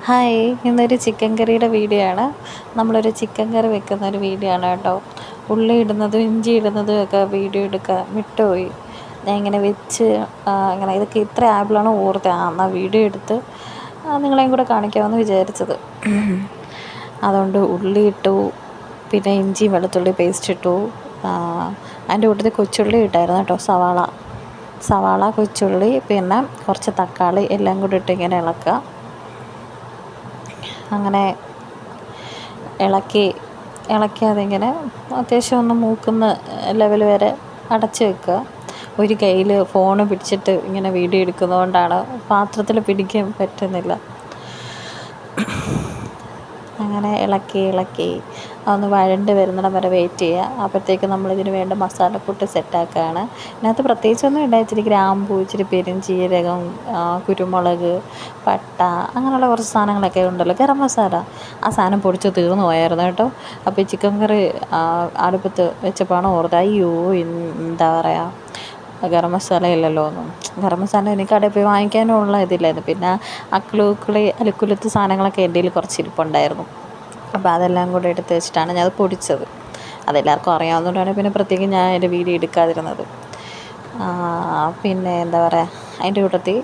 Hi, ഇന്നൊരു chicken കറിയുടെ video ആണ്. നമ്മളൊരു ചിക്കൻ കറി വെക്കുന്ന ഒരു വീഡിയോ ആണ് കേട്ടോ. ഉള്ളി ഇടുന്നതും ഇഞ്ചി ഇടുന്നതും ഒക്കെ വീഡിയോ എടുക്കാൻ വിട്ടുപോയി. ഞാൻ ഇങ്ങനെ വെച്ച് ഇങ്ങനെ ഇതൊക്കെ ഇത്ര ആപ്പിളാണ് ഓർത്തത്. എന്നാൽ വീഡിയോ എടുത്ത് നിങ്ങളെയും കൂടെ കാണിക്കാമെന്ന് വിചാരിച്ചത്. അതുകൊണ്ട് ഉള്ളി ഇട്ടു, പിന്നെ ഇഞ്ചി വെളുത്തുള്ളി പേസ്റ്റ് ഇട്ടു. അതിൻ്റെ കൂട്ടത്തിൽ കൊച്ചുള്ളി ഇട്ടായിരുന്നു കേട്ടോ. സവാള കൊച്ചുള്ളി പിന്നെ കുറച്ച് തക്കാളി എല്ലാം കൂടി ഇട്ട് ഇങ്ങനെ ഇളക്കുക. അങ്ങനെ ഇളക്കി അതിങ്ങനെ അത്യാവശ്യം ഒന്ന് മൂക്കുന്ന ലെവൽ വരെ അടച്ച് വെക്കുക. ഒരു കയ്യിൽ ഫോണ് പിടിച്ചിട്ട് ഇങ്ങനെ വീഡിയോ എടുക്കുന്നതുകൊണ്ടാണ് പാത്രത്തിൽ പിടിക്കാൻ പറ്റുന്നില്ല. അങ്ങനെ ഇളക്കി അതൊന്ന് വഴണ്ട് വരുന്നിടം വരെ വെയിറ്റ് ചെയ്യുക. അപ്പോഴത്തേക്ക് നമ്മളിതിന് വേണ്ട മസാലക്കൂട്ട് സെറ്റാക്കുകയാണ്. ഇതിനകത്ത് പ്രത്യേകിച്ചൊന്നും ഇല്ല. ഇച്ചിരി ഗ്രാമ്പൂ, ഇച്ചിരി പെരുംജീരകം, കുരുമുളക്, പട്ട, അങ്ങനെയുള്ള കുറച്ച് സാധനങ്ങളൊക്കെ ഉണ്ടല്ലോ, ഗരം മസാല. ആ സാധനം പൊടിച്ച് തീർന്നു പോയായിരുന്നു കേട്ടോ. അപ്പോൾ ഈ ചിക്കൻ കറി അടുപ്പത്ത് വെച്ചപ്പോഴാണ് ഓർത്തത്, അയ്യോ എന്താ പറയുക, ഗരം മസാല ഇല്ലല്ലോ ഒന്നും. ഗരം മസാല എനിക്ക് കടയിൽ പോയി വാങ്ങിക്കാനുള്ള ഇതില്ലായിരുന്നു. പിന്നെ അലുക്കുലത്ത് സാധനങ്ങളൊക്കെ എൻ്റെ കയ്യിൽ കുറച്ച് ഇരിപ്പുണ്ടായിരുന്നു. അപ്പോൾ അതെല്ലാം കൂടെ എടുത്ത് വെച്ചിട്ടാണ് ഞാൻ അത് പൊടിച്ചത്. അതെല്ലാവർക്കും അറിയാവുന്നതുകൊണ്ടാണ് പിന്നെ പ്രത്യേകം ഞാൻ എൻ്റെ വീഡിയോ എടുക്കാതിരുന്നത്. പിന്നെ എന്താ പറയുക, അതിൻ്റെ കൂട്ടത്തിൽ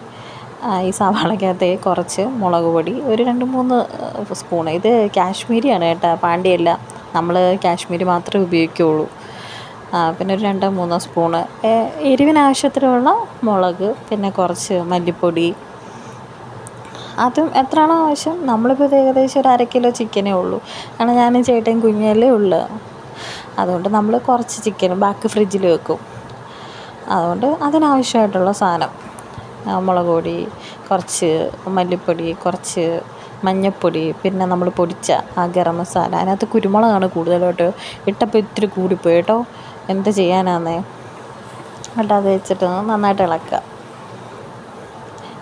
ഈ സവാളക്കകത്ത് കുറച്ച് മുളക് പൊടി, ഒരു 2-3 സ്പൂണ്. ഇത് കാശ്മീരിയാണ് കേട്ടോ, പാണ്ടിയല്ല. നമ്മൾ കാശ്മീരി മാത്രമേ ഉപയോഗിക്കുകയുള്ളൂ. പിന്നെ ഒരു 2-3 സ്പൂണ് എരിവിനാവശ്യത്തിനുള്ള മുളക്, പിന്നെ കുറച്ച് മല്ലിപ്പൊടി. അതും എത്രയാണോ ആവശ്യം. നമ്മളിപ്പോൾ ഇത് ഏകദേശം ഒരു 1/2 കിലോ ചിക്കനേ ഉള്ളൂ. കാരണം ഞാനും ചേട്ടൻ കുഞ്ഞല്ലേ ഉള്ളൂ. അതുകൊണ്ട് നമ്മൾ കുറച്ച് ചിക്കനും ബാക്കി ഫ്രിഡ്ജിൽ വെക്കും. അതുകൊണ്ട് അതിനാവശ്യമായിട്ടുള്ള സാധനം മുളക് പൊടി, കുറച്ച് മല്ലിപ്പൊടി, കുറച്ച് മഞ്ഞൾപ്പൊടി, പിന്നെ നമ്മൾ പൊടിച്ച ആ ഗരം മസാല. അതിനകത്ത് കുരുമുളകാണ് കൂടുതലോട്ട് ഇട്ടപ്പോൾ ഇത്തിരി കൂടിപ്പോയി കേട്ടോ. എന്ത് ചെയ്യാനാന്നേ. എന്നിട്ട് അത് വെച്ചിട്ട് നന്നായിട്ട് ഇളക്കുക.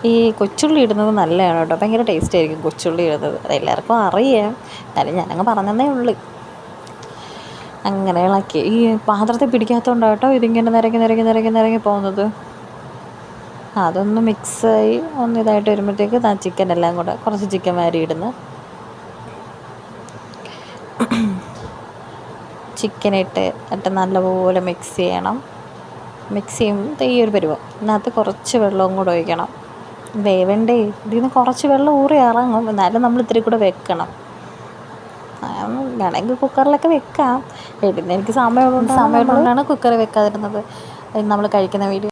ഈ കൊച്ചുള്ളി ഇടുന്നത് നല്ലതാണ് കേട്ടോ, ഭയങ്കര ടേസ്റ്റ് ആയിരിക്കും കൊച്ചുള്ളി ഇടുന്നത്. അതെല്ലാവർക്കും അറിയാം, എന്നാലും ഞാനങ്ങ് പറഞ്ഞതേ ഉള്ളൂ. അങ്ങനെ ഇളക്കി ഈ പാത്രത്തിൽ പിടിക്കാത്തതുകൊണ്ടാണ് കേട്ടോ ഇതിങ്ങനെ നിരങ്ങി പോകുന്നത്. അതൊന്ന് മിക്സായി ഒന്ന് ഇതായിട്ട് വരുമ്പോഴത്തേക്ക് ചിക്കൻ എല്ലാം കൂടെ കുറച്ച് ചിക്കൻ വാരി ഇടുന്നു. ചിക്കനിട്ട് നല്ലപോലെ മിക്സ് ചെയ്യണം. മിക്സ് ചെയ്യുമ്പോൾ ഈ ഒരു പരുവം. ഇതിനകത്ത് കുറച്ച് വെള്ളവും കൂടെ ഒഴിക്കണം. വേവണ്ടേ, ഇതിൽ നിന്ന് കുറച്ച് വെള്ളം ഊറി ഇറങ്ങും. എന്നാലും നമ്മൾ ഇത്തിരി കൂടെ വെക്കണം. വേണമെങ്കിൽ കുക്കറിലൊക്കെ വെക്കാം. എനിക്ക് സമയമുള്ളതുകൊണ്ടാണ് കുക്കറിൽ വെക്കാതിരുന്നത്. നമ്മൾ കഴിക്കുന്ന വീഡിയോ